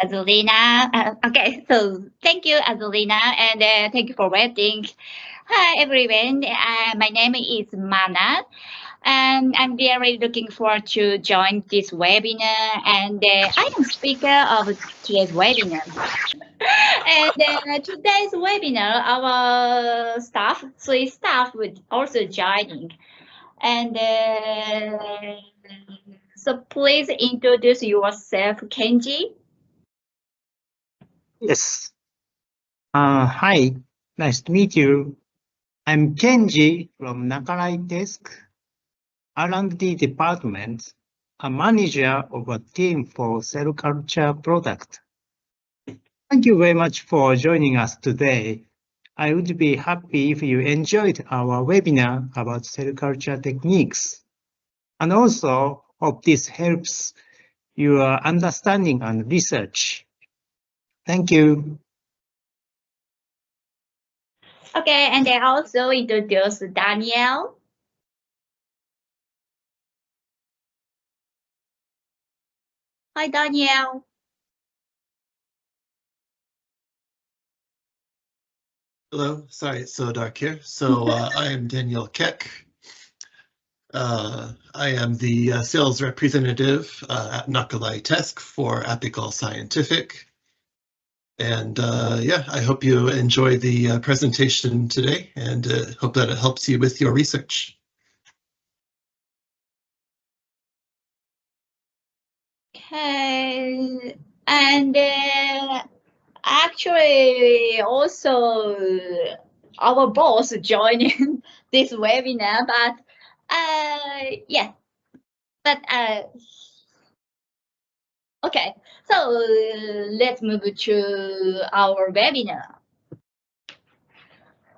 Azulina. Okay, so thank you, Azulina, and thank you for waiting. Hi, everyone. My name is Mana, and I'm very looking forward to join this webinar. And I am speaker of today's webinar. And today's webinar, our staff, three staff, would also joining. And so please introduce yourself, Kenji. Yes. Hi, nice to meet you. I'm Kenji from Nacalai desk, R&D department, a manager of a team for cell culture product. Thank you very much for joining us today. I would be happy if you enjoyed our webinar about cell culture techniques. And also hope this helps your understanding and research. Thank you. Okay, and I also introduce Danielle. Hi, Danielle. Hello, sorry, it's so dark here. So I am Danielle Keck. I am the sales representative at Nacalai Desk for Apical Scientific. And yeah, I hope you enjoy the presentation today and hope that it helps you with your research. Okay, and actually also our boss joining this webinar, but yeah, but okay, so let's move to our webinar.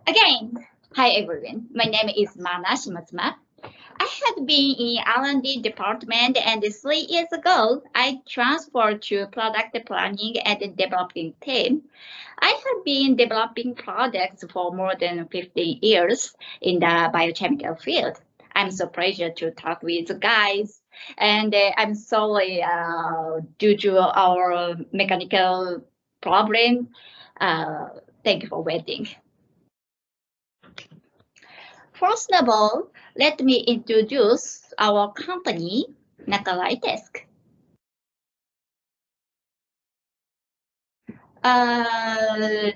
Again, hi everyone, my name is Mana Shimotsuma. I had been in R&D department and 3 years ago, I transferred to product planning and developing team. I have been developing products for more than 15 years in the biochemical field. I'm so pleased to talk with you guys. And I'm sorry due to our mechanical problem. Thank you for waiting. First of all, let me introduce our company, Nacalai Desk.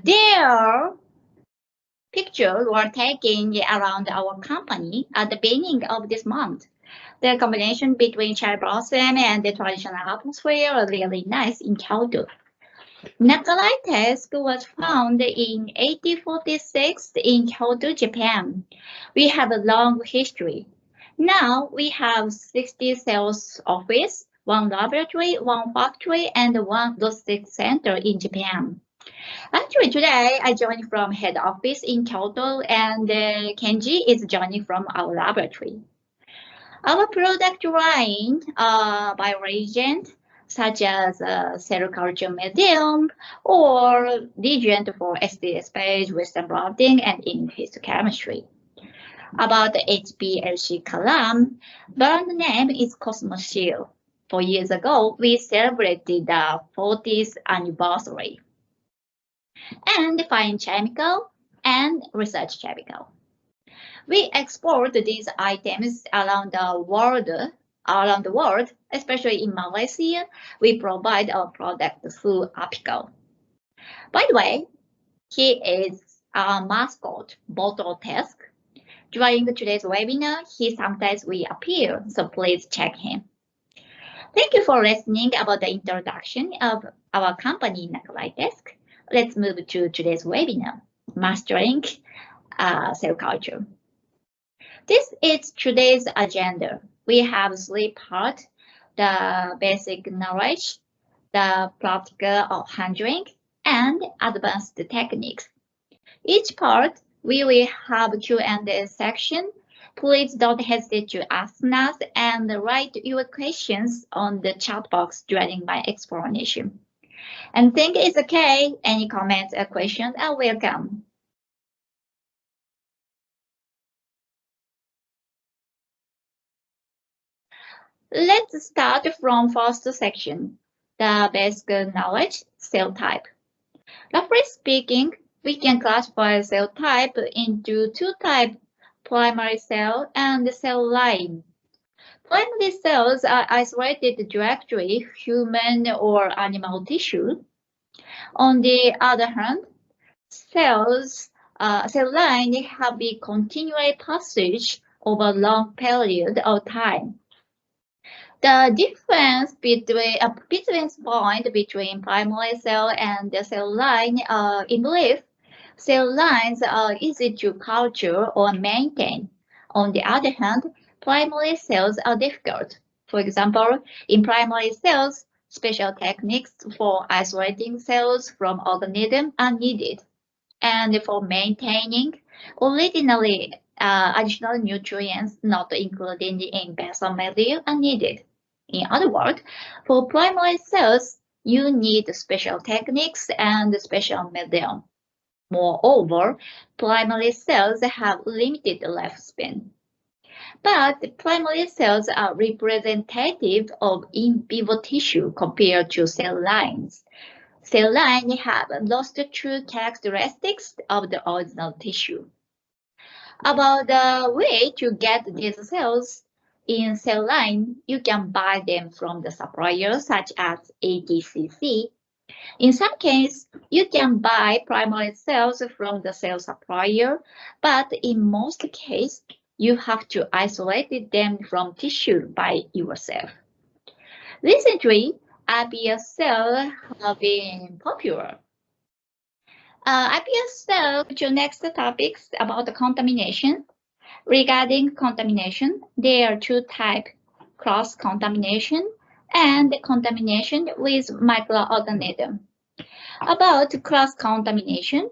Their pictures were taken around our company at the beginning of this month. The combination between cherry blossom and the traditional atmosphere are really nice in Kyoto. Nacalai Desk was founded in 1846 in Kyoto, Japan. We have a long history. Now we have 60 sales office, one laboratory, one factory, and one logistics center in Japan. Actually, today I joined from head office in Kyoto, and Kenji is joining from our laboratory. Our product line by region, such as cell culture medium or reagent for SDS page, Western blotting, and immunohistochemistry. About the HPLC column, brand name is Cosmos Shield. 4 years ago, we celebrated the 40th anniversary. And fine chemical and research chemical. We export these items around the world, especially in Malaysia. We provide our product through Apical. By the way, he is our mascot, Bottle Task. During today's webinar, he sometimes will appear, so please check him. Thank you for listening about the introduction of our company, Nacalai Desk. Let's move to today's webinar, Mastering Cell Culture. This is today's agenda. We have 3 parts, the basic knowledge, the practical of handling, and advanced techniques. Each part, we will have Q&A section. Please don't hesitate to ask us and write your questions on the chat box during my explanation. And think it's okay. Any comments or questions are welcome. Let's start from first section, the basic knowledge cell type. Roughly speaking, we can classify cell type into two types, primary cell and cell line. Primary cells are isolated directly human or animal tissue. On the other hand, cell line have a continuous passage over a long period of time. The difference between point between primary cell and the cell line in brief, cell lines are easy to culture or maintain. On the other hand, primary cells are difficult. For example, in primary cells, special techniques for isolating cells from organisms are needed. And for maintaining originally additional nutrients not included in basal media are needed. In other words, for primary cells, you need special techniques and special medium. Moreover, primary cells have limited lifespan. But primary cells are representative of in vivo tissue compared to cell lines. Cell lines have lost the true characteristics of the original tissue. About the way to get these cells in cell line, you can buy them from the suppliers such as ATCC. In some cases, you can buy primary cells from the cell supplier, but in most cases, you have to isolate them from tissue by yourself. Recently, iPS cells have been popular. iPS cells to next topics about the contamination. Regarding contamination, there are two types, cross-contamination and contamination with microorganisms. About cross-contamination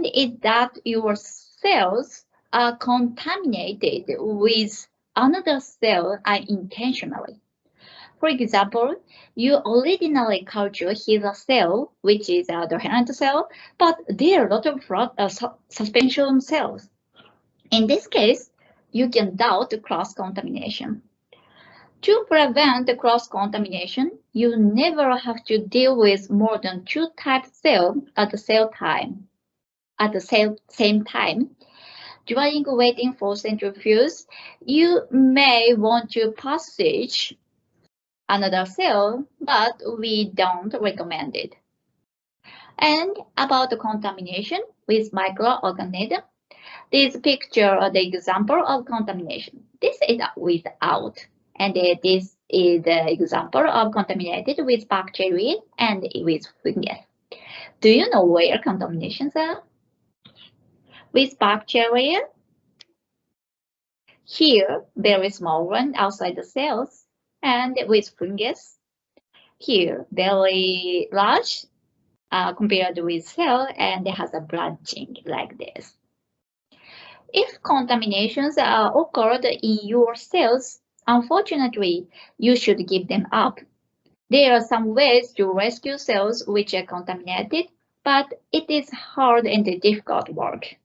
is that your cells are contaminated with another cell unintentionally. For example, you originally culture HeLa cell, which is a adherent cell, but there are a lot of suspension cells. In this case, you can doubt cross-contamination. To prevent cross-contamination, you never have to deal with more than two types of cells at the same time. During waiting for centrifuge, you may want to passage another cell, but we don't recommend it. And about the contamination with microorganisms, this picture is the example of contamination. This is without, and this is the example of contaminated with bacteria and with fungus. Do you know where contaminations are? With bacteria, here very small one outside the cells, and with fungus, here very large compared with cell, and it has a branching like this. If contaminations occurred in your cells, unfortunately, you should give them up. There are some ways to rescue cells which are contaminated, but it is hard and difficult work.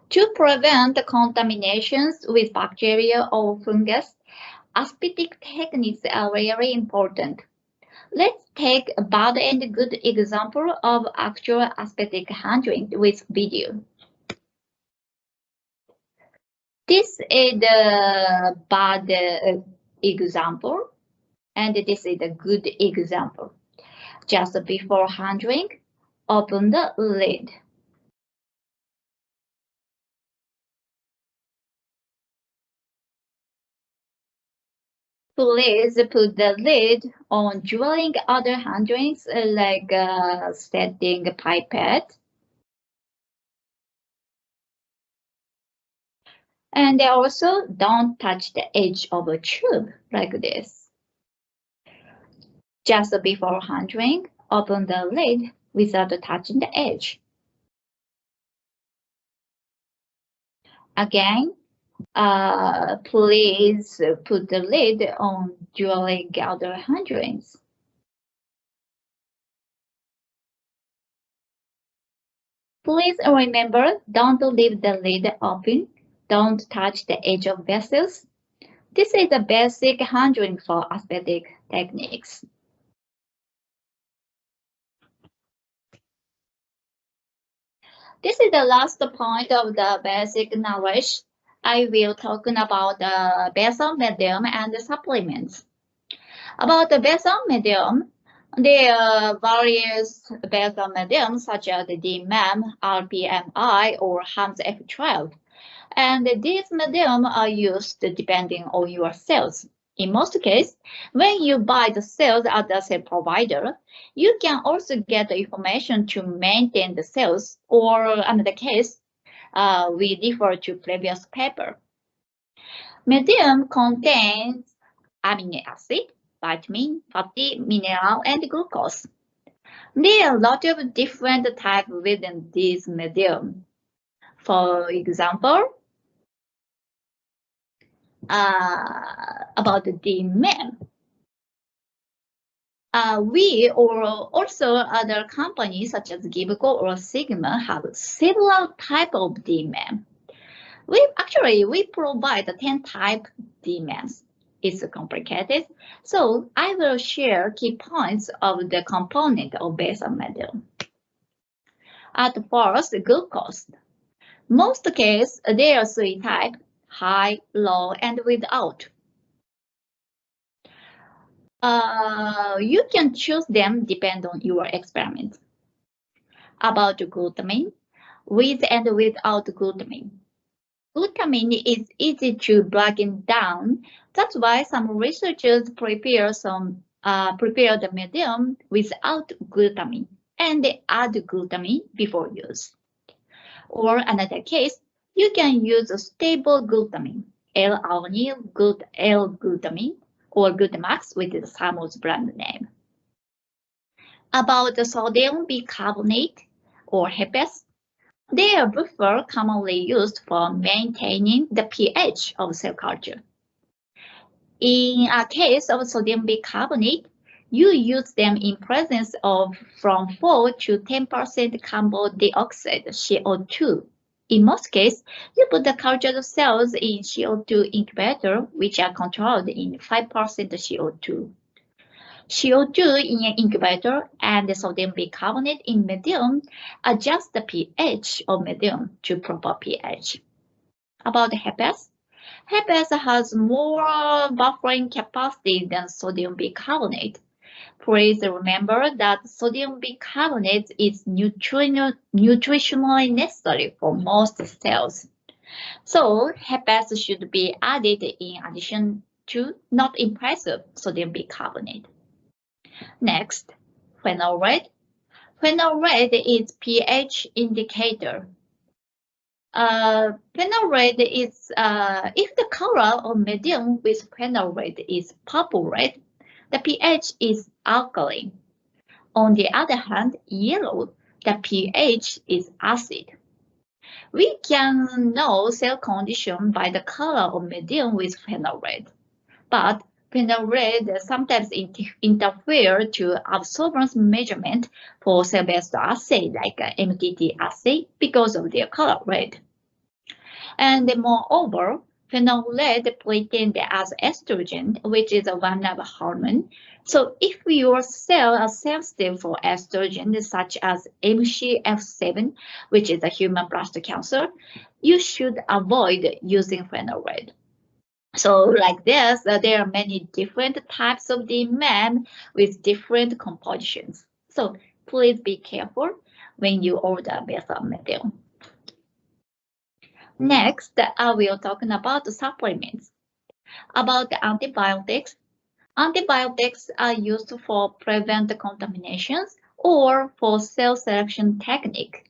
To prevent contaminations with bacteria or fungus, aseptic techniques are very important. Let's take a bad and good example of actual aseptic handling with video. This is the bad example, and this is the good example. Just before handling, open the lid. Please put the lid on during other handlings like setting a pipette. And also don't touch the edge of a tube like this. Just before handling, open the lid without touching the edge. Again, please put the lid on during other handlings. Please remember, don't leave the lid open. Don't touch the edge of vessels. This is the basic handling for aesthetic techniques. This is the last point of the basic knowledge. I will talk about the basal medium and the supplements. About the basal medium, there are various basal mediums such as the DMAM, RPMI, or HAMS F12. And these mediums are used depending on your cells. In most cases, when you buy the cells at the cell provider, you can also get the information to maintain the cells, or another case, we refer to previous paper. Medium contains amino acid, vitamin, fatty, mineral, and glucose. There are a lot of different types within this medium. For example, about the DMAM. We or also other companies such as Gibco or Sigma have several types of DMAM. We provide 10 type DMAMs. It's complicated, so I will share key points of the component of basal medium. At first, glucose. Most cases, there are 3 types: high, low, and without. You can choose them depending on your experiment. About glutamine, with and without glutamine. Glutamine is easy to break down. That's why some researchers prepare the medium without glutamine and they add glutamine before use. Or another case, you can use a stable glutamine, L-alanine, L-glutamine, or Glutamax with the Samos brand name. About the sodium bicarbonate or HEPAS, they are buffer commonly used for maintaining the pH of cell culture. In a case of sodium bicarbonate, you use them in presence of from 4 to 10% carbon dioxide, CO2. In most cases, you put the cultured cells in CO2 incubator, which are controlled in 5% CO2. CO2 in an incubator and the sodium bicarbonate in medium adjust the pH of medium to proper pH. About HEPAS, HEPAS has more buffering capacity than sodium bicarbonate. Please remember that sodium bicarbonate is nutritionally necessary for most cells. So HEPAS should be added in addition to, not in place of, sodium bicarbonate. Next, phenol red. Phenol red is pH indicator. Phenol red is, if the color of medium with phenol red is purple red, the pH is alkaline. On the other hand, yellow, the pH is acid. We can know cell condition by the color of medium with phenol red, but phenol red sometimes interfere to absorbance measurement for cell-based assay like MTT assay because of their color red. And moreover, phenol red pretend as estrogen, which is one of hormone. So if your cell are sensitive for estrogen, such as MCF7, which is a human breast cancer, you should avoid using phenol red. So like this, there are many different types of DMAM with different compositions. So please be careful when you order basal medium. Next, I will talk about the supplements. About the antibiotics. Antibiotics are used for prevent contaminations or for cell selection technique.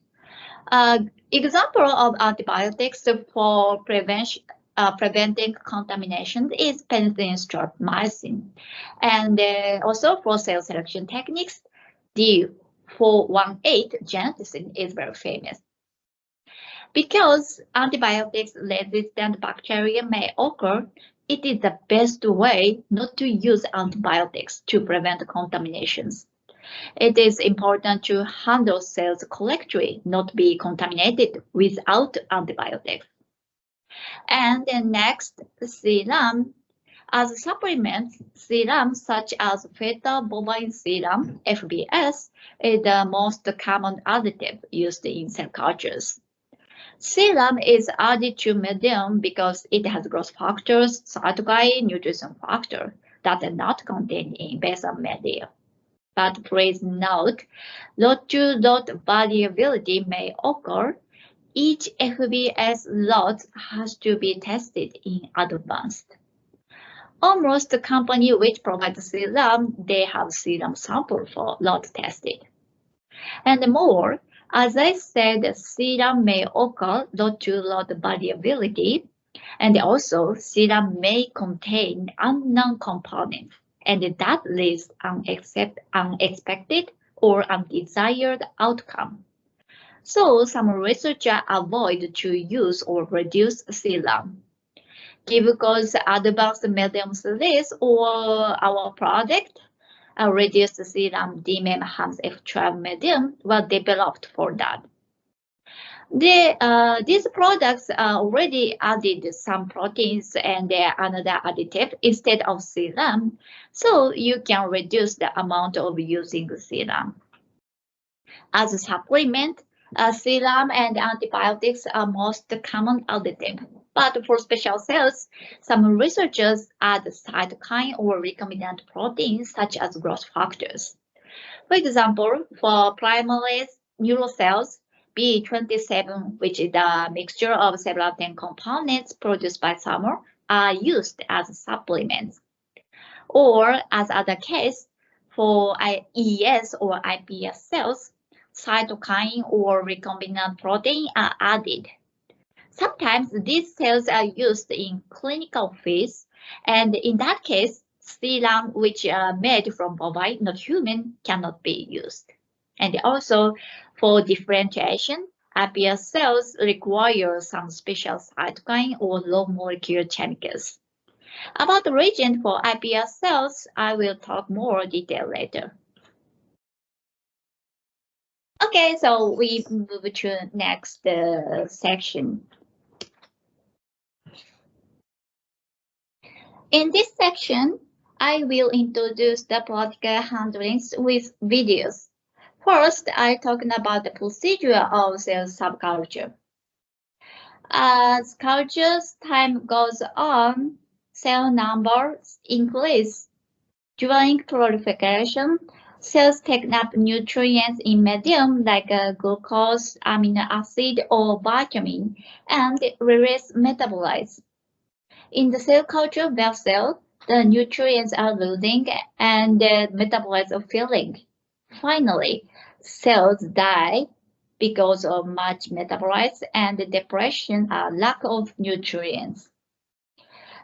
Example of antibiotics for preventing contamination is penicillin streptomycin. And also for cell selection techniques, D418 genticin is very famous. Because antibiotics resistant bacteria may occur, it is the best way not to use antibiotics to prevent contaminations. It is important to handle cells correctly, not be contaminated without antibiotics. And then next, serum As supplements, serums such as feta bovine serum (FBS) is the most common additive used in cell cultures. Serum is added to medium because it has growth factors, cytokine, nutrition factor that are not contained in basal media. But please note, lot-to-lot variability may occur. Each FBS lot has to be tested in advance. Almost the company which provides serum, they have serum sample for lot tested. And more, as I said, serum may occur lot-to-lot variability, and also serum may contain unknown components, and that leads unexpected or undesired outcome. So some researchers avoid to use or reduce serum. Because advanced medium series or our product, reduced serum DMM F12 medium were developed for that. These products already added some proteins and another additive instead of serum, so you can reduce the amount of using serum. As a supplement, serum and antibiotics are most common additive. But for special cells, some researchers add cytokine or recombinant proteins such as growth factors. For example, for primary neural cells, B27, which is a mixture of several 10 components produced by summer, are used as supplements. Or as other case, for ES or iPS cells, cytokine or recombinant protein are added. Sometimes these cells are used in clinical phase, and in that case, serum which are made from bovine, not human, cannot be used. And also, for differentiation, iPS cells require some special cytokine or low molecular chemicals. About the reagent for iPS cells, I will talk more detail later. Okay, so we move to next section. In this section, I will introduce the practical handlings with videos. First, I talking about the procedure of cell subculture. As culture's time goes on, cell numbers increase. During proliferation, cells take up nutrients in medium like glucose, amino acid, or vitamin, and release metabolites. In the cell culture vessel, the nutrients are losing and the metabolites are filling. Finally, cells die because of much metabolites and depression or lack of nutrients.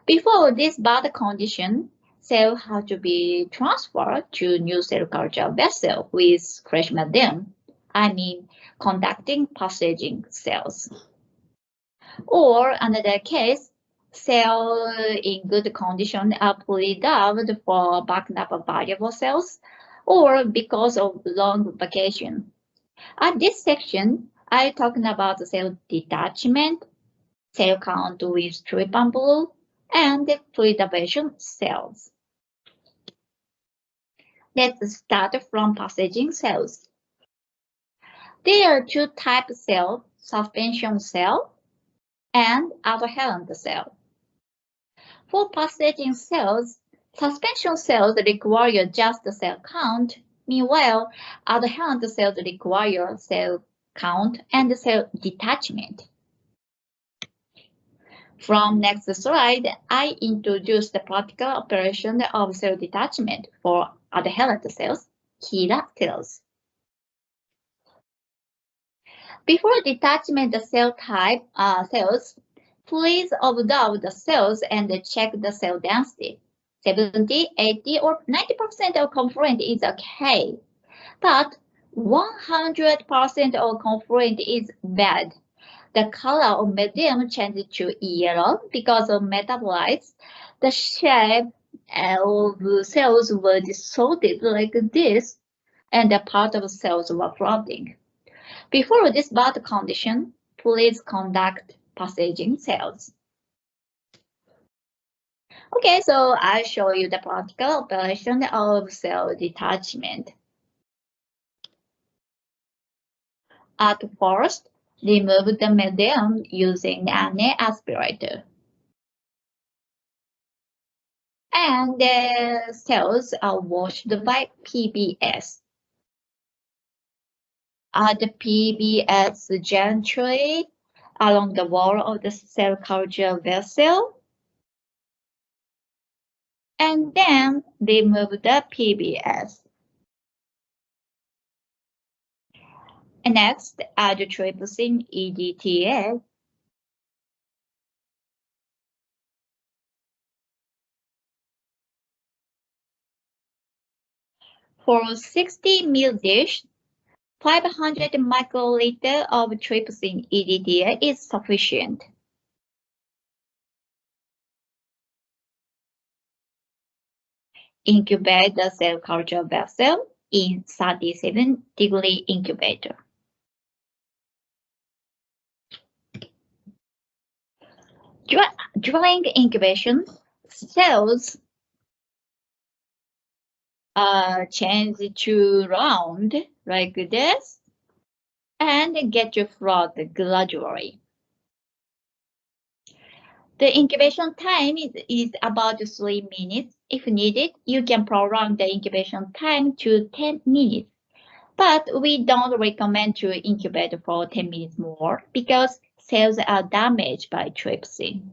Before this bad condition, cells have to be transferred to new cell culture vessel with fresh medium. I mean, conducting passaging cells. Or another case, cells in good condition are preserved for backup of variable cells or because of long vacation. At this section, I'm talking about cell detachment, cell count with strip and blue, and preservation cells. Let's start from passaging cells. There are two types of cells, suspension cell and adherent cell. For passaging cells, suspension cells require just the cell count. Meanwhile, adherent cells require cell count and cell detachment. From next slide, I introduce the practical operation of cell detachment for adherent cells, killer cells. Before detachment the cell type cells, please observe the cells and check the cell density. 70, 80, or 90% of confluent is okay, but 100% of confluent is bad. The color of medium changes to yellow because of metabolites. The shape of cells were distorted like this, and the part of cells were floating. Before this bad condition, please conduct passaging cells. Okay, so I'll show you the practical operation of cell detachment. At first, remove the medium using an aspirator. And the cells are washed by PBS. Add the PBS gently along the wall of the cell culture vessel. And then remove the PBS. And next, add trypsin EDTA. For 60 ml dish, 500 microliter of trypsin EDTA is sufficient. Incubate the cell culture vessel in 37-degree incubator. During incubation, cells change to round like this and get to float gradually. The incubation time is about 3 minutes. If needed, you can prolong the incubation time to 10 minutes. But we don't recommend to incubate for 10 minutes more because cells are damaged by trypsin.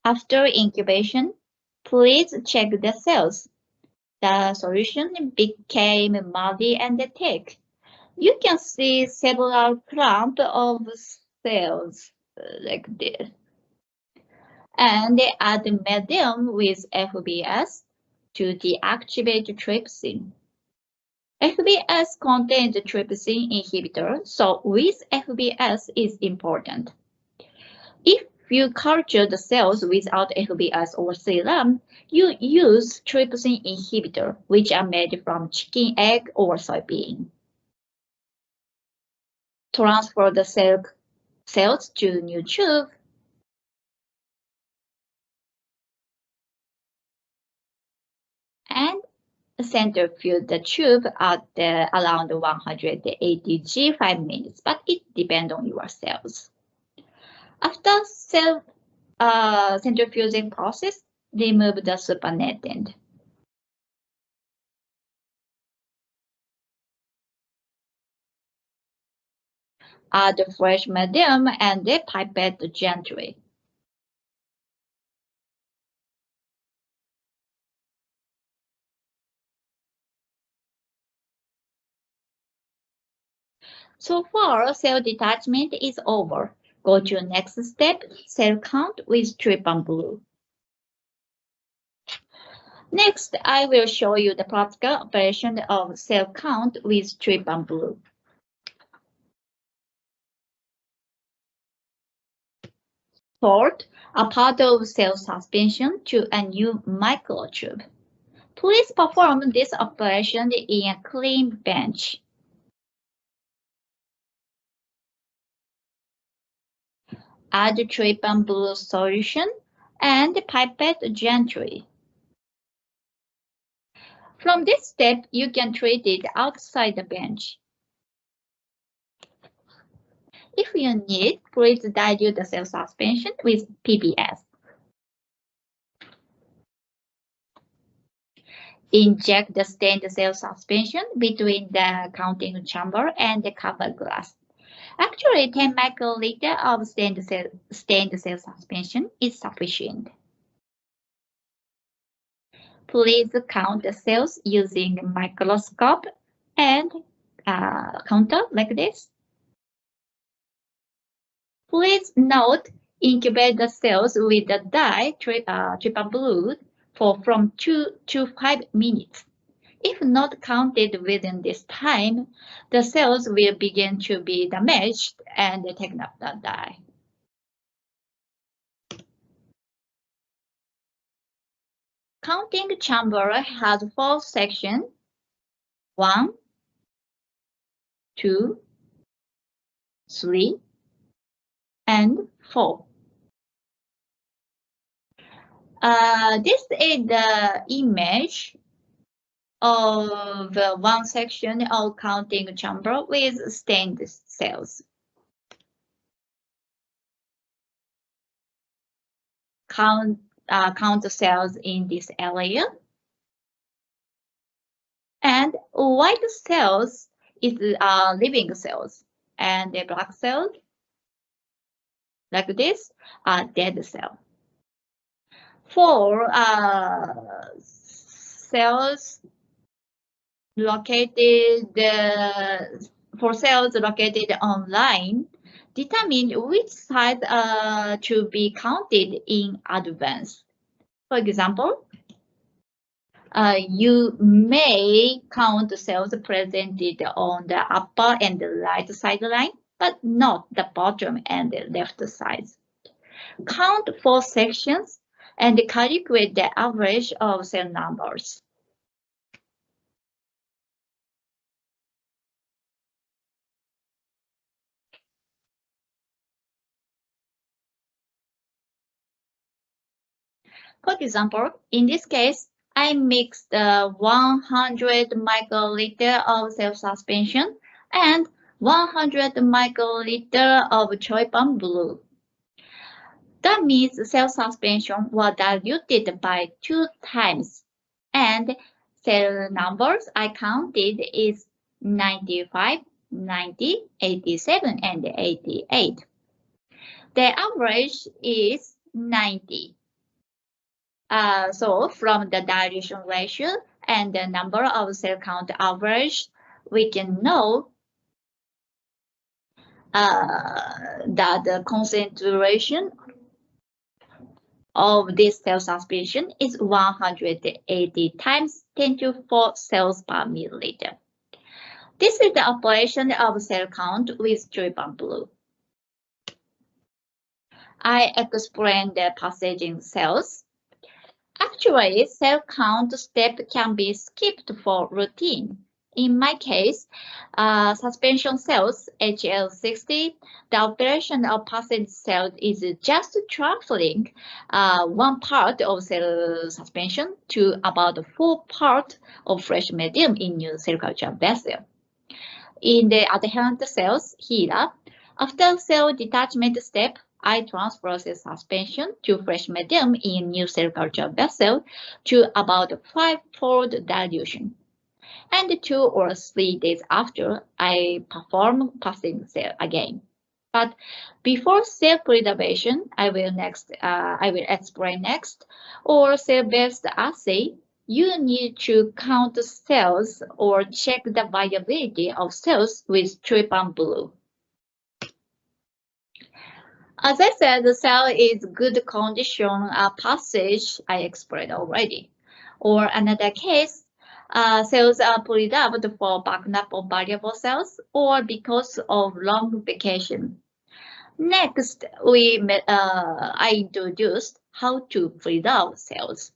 After incubation, please check the cells. The solution became muddy and thick. You can see several clumps of cells like this. And add medium with FBS to deactivate trypsin. FBS contains trypsin inhibitor, so with FBS is important. If you culture the cells without FBS or serum, you use trypsin inhibitor, which are made from chicken egg or soybean. Transfer the cells to new tube. And centrifuge the tube at around 180 G 5 minutes, but it depends on your cells. After cell centrifuging process, remove the supernatant. Add fresh medium and pipette gently. So far, cell detachment is over. Go to next step, cell count with trypan blue. Next, I will show you the practical operation of cell count with trypan blue. Sort a part of cell suspension to a new microtube. Please perform this operation in a clean bench. Add trypan blue solution and pipette gently. From this step, you can treat it outside the bench. If you need, please dilute the cell suspension with PBS. Inject the stained cell suspension between the counting chamber and the cover glass. Actually, 10 microliter of stained cell suspension is sufficient. Please count the cells using a microscope and counter like this. Please note, incubate the cells with the dye trypan blue for from 2 to 5 minutes. If not counted within this time, the cells will begin to be damaged and take up the dye. Counting chamber has 4 sections: 1, 2, 3, and 4. This is the image of one section of counting chamber with stained cells. Count the cells in this area. And white cells is living cells, and the black cells, like this, are dead cells. For cells located online, determine which size to be counted in advance. For example, you may count the cells presented on the upper and the right sideline, but not the bottom and the left sides. Count 4 sections and calculate the average of cell numbers. For example, in this case, I mixed 100 microliter of cell suspension and 100 microliter of Choi Palm Blue. That means cell suspension was diluted by 2 times, and cell numbers I counted is 95, 90, 87, and 88. The average is 90. So from the dilution ratio and the number of cell count average, we can know that the concentration of this cell suspension is 180 times 10 to the 4 cells per milliliter. This is the operation of cell count with Choi Palm Blue. I explain the passaging cells. Actually, cell count step can be skipped for routine. In my case, suspension cells, HL60, the operation of passage cells is just transferring 1 part of cell suspension to about 4 parts of fresh medium in new cell culture vessel. In the adherent cells here, after cell detachment step, I transfer cell suspension to fresh medium in new cell culture vessel to about 5-fold dilution. And 2 or 3 days after, I perform passing cell again. But before cell preservation, I will explain next, or cell-based assay, you need to count cells or check the viability of cells with Choi Palm Blue. As I said, the cell is good condition passage I explained already. Or another case, cells are preserved for backup of variable cells or because of long vacation. Next, I introduced how to preserve cells.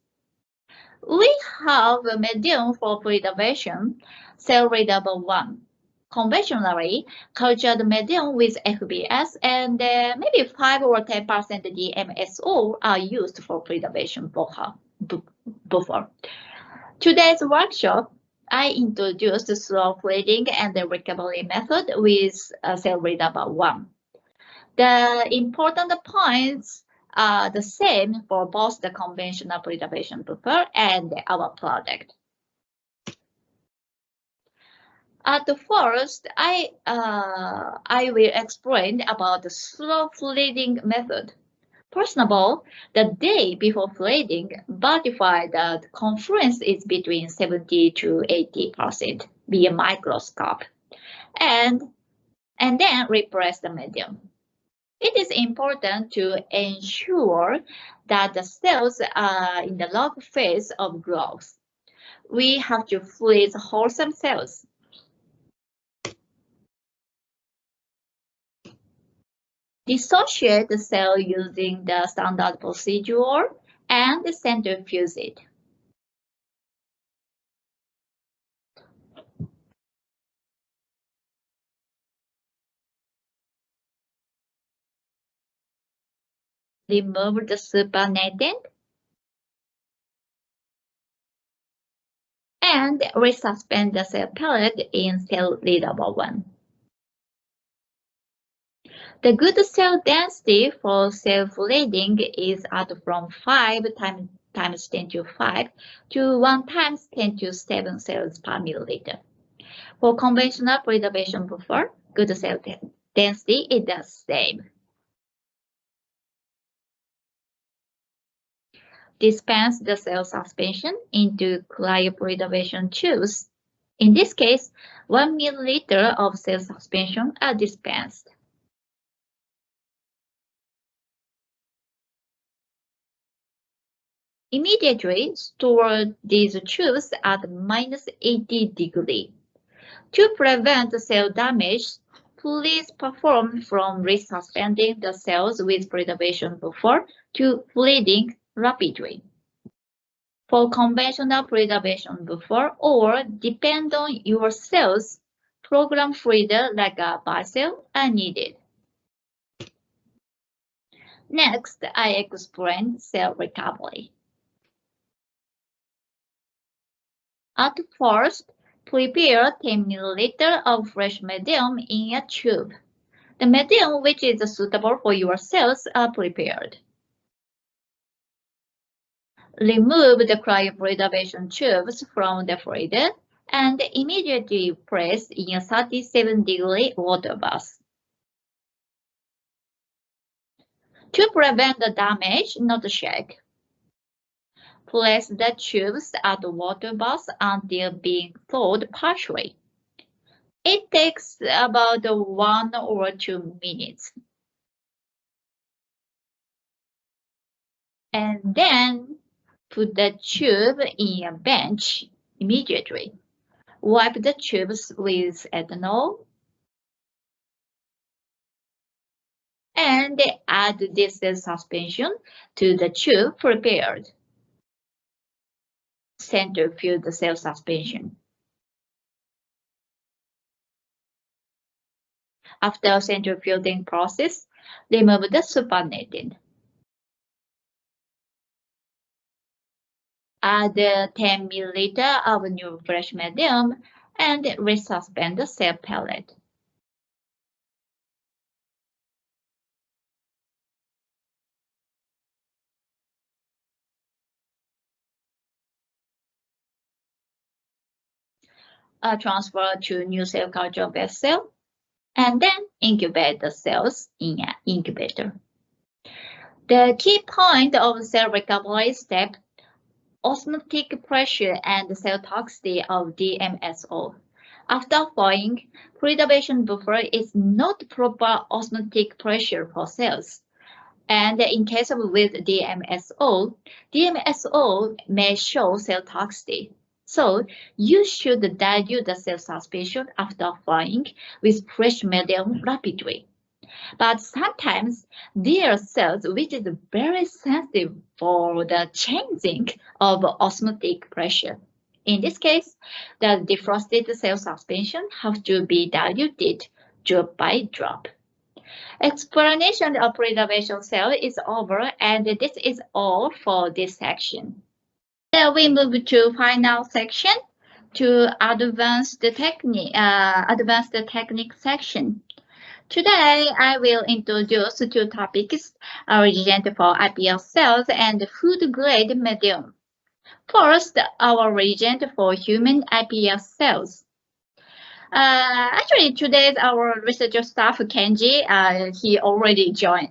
We have a medium for preservation, cell reservoir 1. Conventionally, cultured medium with FBS and maybe 5 or 10% DMSO are used for preservation buffer. Today's workshop, I introduced the slow freezing and the recovery method with cell reservoir 1. The important points are the same for both the conventional preservation buffer and our product. At first, I will explain about the slow freezing method. First of all, the day before freezing, verify that confluence is between 70 to 80% via microscope, and then repress the medium. It is important to ensure that the cells are in the log phase of growth. We have to freeze wholesome cells. Dissociate the cell using the standard procedure and centrifuge it. remove the supernatant, and resuspend the cell pellet in cell readable 1. The good cell density for self-leading is at from 5 times 10 to 5 to 1 times 10 to 7 cells per milliliter. For conventional preservation buffer, good cell density is the same. Dispense the cell suspension into cryopreservation tubes. In this case, 1 milliliter of cell suspension are dispensed. Immediately store these tubes at minus 80 degrees. To prevent cell damage, please perform from resuspending the cells with preservation buffer to bleeding rapidly. For conventional preservation buffer or depend on your cells, program feeder like a bicell are needed. Next, I explain cell recovery. At first, prepare 10 ml of fresh medium in a tube. The medium which is suitable for your cells are prepared. Remove the cryopreservation tubes from the freezer and immediately place in a 37-degree water bath. To prevent the damage, not shake. Place the tubes at the water bath until being thawed partially. It takes about 1 or 2 minutes. And then put the tube in a bench immediately. Wipe the tubes with ethanol and add this suspension to the tube prepared. Centrifuge the cell suspension. After centrifuging process, remove the supernatant. Add 10 ml of new fresh medium and resuspend the cell pellet. Transfer to new cell culture vessel, and then incubate the cells in an incubator. The key point of cell recovery step, osmotic pressure and cell toxicity of DMSO. After thawing, preservation buffer is not proper osmotic pressure for cells. And in case of with DMSO may show cell toxicity. So you should dilute the cell suspension after thawing with fresh medium rapidly. But sometimes there are cells which is very sensitive for the changing of osmotic pressure. In this case, the defrosted cell suspension have to be diluted drop by drop. Explanation of preservation cell is over, and this is all for this section. Then we move to final section, to advanced technique section. Today, I will introduce 2 topics, reagent for IPL cells and food-grade medium. First, our reagent for human IPL cells. Actually, today's our researcher staff, Kenji, he already joined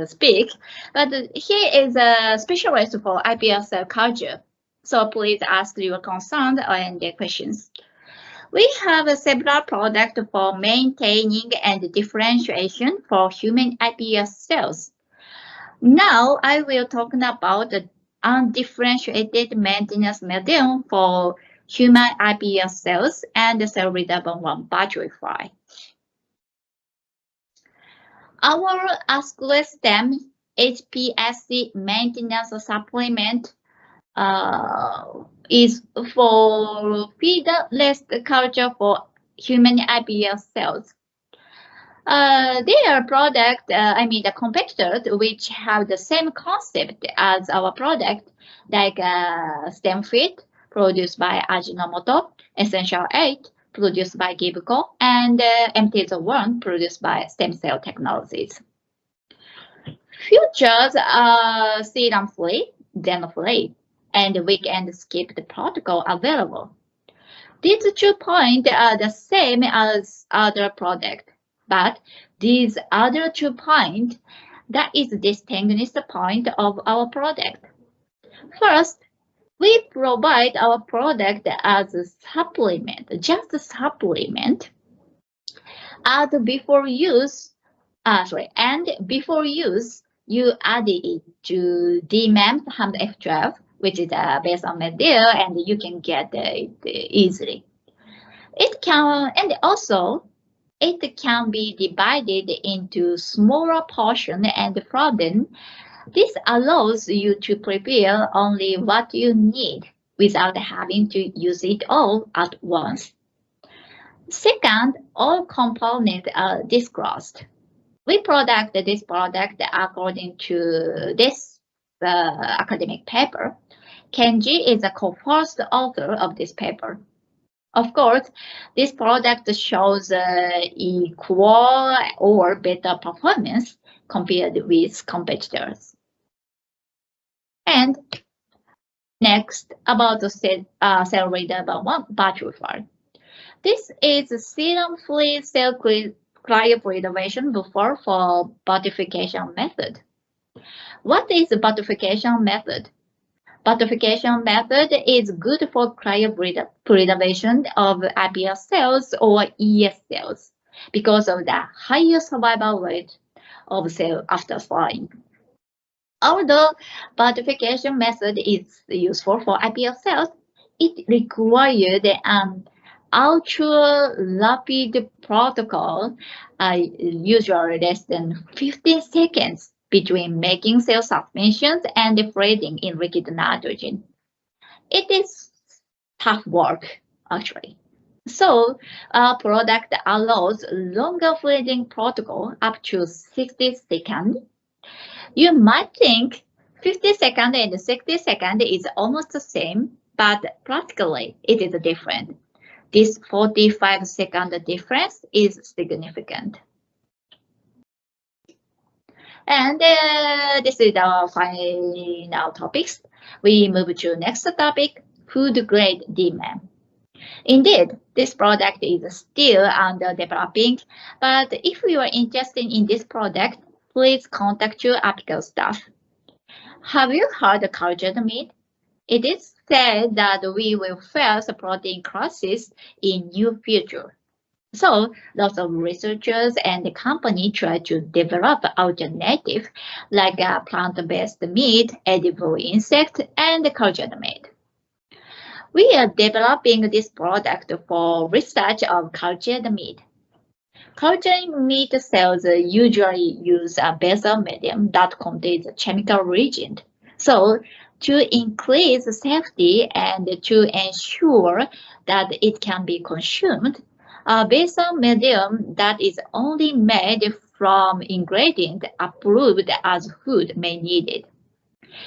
speak, but he is a specialist for IPL cell culture. So please ask your concern and questions. We have several products for maintaining and differentiation for human IPS cells. Now I will talk about the undifferentiated maintenance medium for human IPS cells and cell readable 1 battery fry. Our Asclepias HPSC maintenance supplement is for feederless culture for human IPS cells. Their product, the competitors, which have the same concept as our product, like Stem Fit, produced by Ajinomoto, Essential 8, produced by Gibco, and MT-01, produced by Stem Cell Technologies. Futures are serum-free, xeno-free, and weekend skipped protocol available. These 2 points are the same as other products, but these other 2 points, that is the distinguished point of our product. First, we provide our product as a supplement, just a supplement. And before use, you add it to DMAM F12, which is based on Medil, and you can get it easily. It can be divided into smaller portions and frozen. This allows you to prepare only what you need without having to use it all at once. Second, all components are disclosed. We product this product according to this academic paper. Kenji is the co-first author of this paper. Of course, this product shows equal or better performance compared with competitors. And next, about the cell reader battery file. This is serum-free cell cryopreservation buffer for butterification method. What is the butterification method? Butterification method is good for cryopreservation of IPS cells or ES cells because of the higher survival rate of cell after thawing. Although butterification method is useful for IPS cells, it required an ultra-rapid protocol, usually less than 15 seconds between making cell suspensions and freezing in liquid nitrogen. It is tough work, actually. So, our product allows longer freezing protocol up to 60 seconds. You might think 50 seconds and 60 seconds is almost the same, but practically it is different. This 45-second difference is significant. And this is our final topics. We move to next topic, food grade DMAM. Indeed, this product is still under developing, but if you are interested in this product, please contact your apical staff. Have you heard of cultured meat? It is said that we will face protein crisis in near future. So lots of researchers and the company try to develop alternative like plant-based meat, edible insect, and cultured meat. We are developing this product for research of cultured meat. Cultured meat cells usually use a basal medium that contains a chemical reagent. So to increase safety and to ensure that it can be consumed, a basal medium that is only made from ingredient approved as food may need it.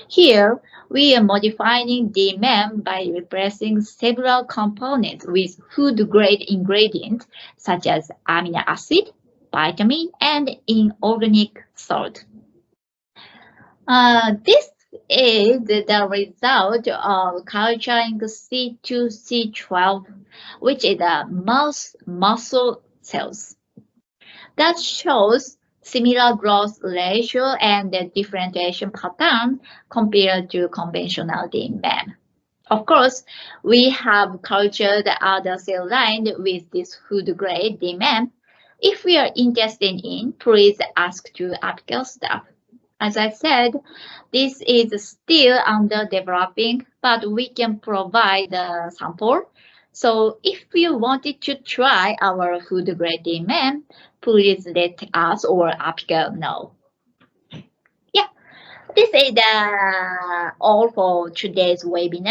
Here, we are modifying DMAM by replacing several components with food-grade ingredients such as amino acid, vitamin, and inorganic salt. This is the result of culturing C2C12, which is a mouse muscle cells. That shows similar growth ratio and differentiation pattern compared to conventional DMAM. Of course, we have cultured other cell lines with this food-grade DMAM. If you are interested in, please ask to apical staff. As I said, this is still under developing, but we can provide a sample. So if you wanted to try our food-grade DMAM, please let us or apical know. Yeah, this is all for today's webinar.